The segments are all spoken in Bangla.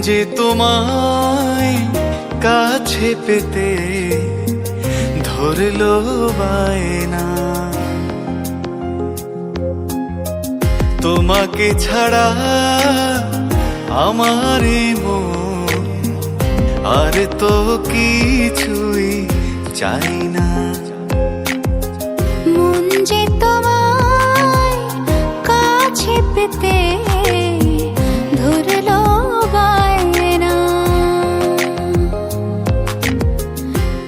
যে তোমায় কাছে পেতে ধরলো বায়না, তোমাকে ছাড়া আমার মন আর তো কিছুই চাই না। মন যে তোমায় কাছে পেতে ধরলো বায়না,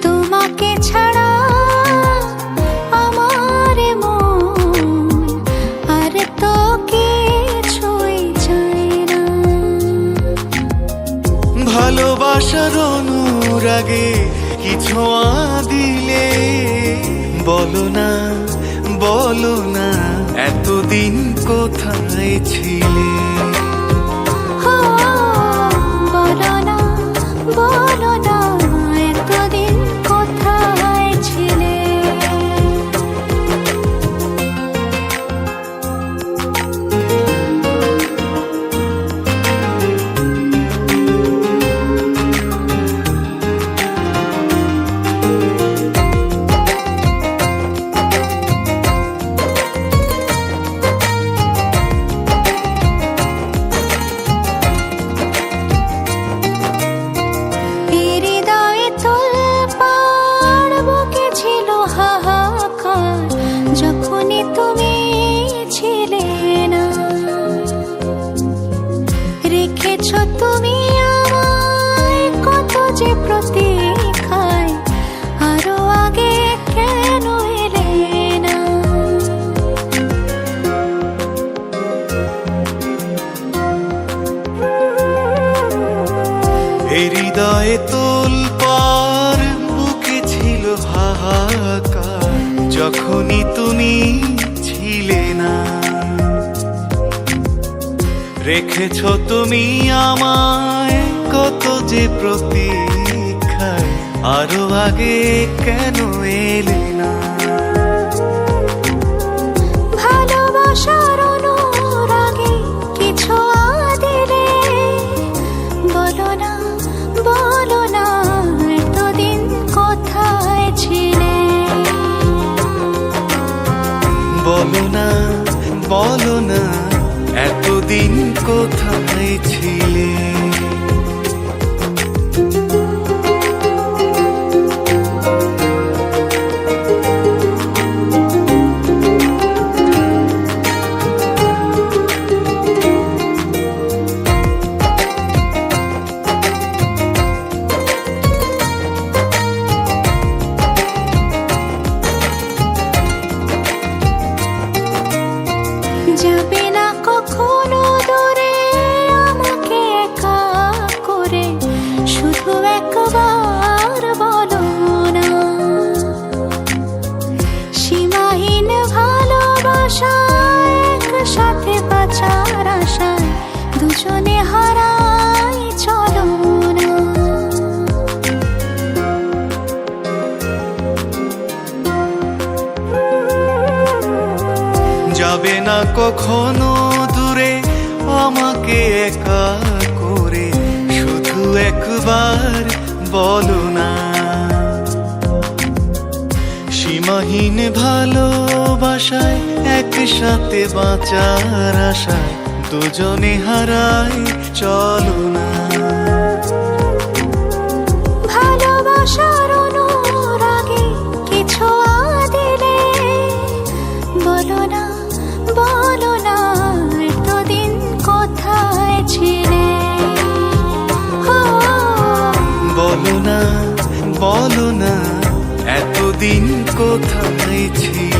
তোমাকে ছাড়া আমার মন আর তো কিছুই চাই না। ভালোবাসার অনুরাগে কিছু দিলে বলো না, বলো না এতদিন কোথায় ছিলে। বলো না, বলো না এতদিন কোথায় ছিলে। যখনই তুমি ছিলে না, রেখেছ তুমি আমায় কত যে প্রতীক্ষায়, আরো আগে কেন এলে না। হৃদয়ে তোলপাড় বুকে ছিল হাহাকার, যখনই তুমি ছিলে না। রেখেছ তুমি আমায় কত যে প্রতীক্ষায়, আরো আগে কেন এলে না। ভালোবাসার অনুরাগে কিছু দিলে বলো না, বলো না এতদিন কোথায় ছিলে। বলো না, বলো না এতদিন কোথায় ছিলে। যাবে না কখনো দূরে আমাকে একা করে, শুধু একবার বলো না। সীমাহীন ভালোবাসায় একসাথে বাঁচার আশায় দুজনে হারাই চলো না। যাবে না কখনো দূরে আমাকে একা করে, শুধু একবার বলো না। সীমাহীন ভালোবাসায় একসাথে বাঁচার আশায় দুজনে হারাই চলো না। ভালোবাসার অনুরাগে কিছু দিলে বলো না, বলো না এতদিন কোথায় ছিলে। বলো না, বলো না এতদিন কোথায় ছিলে।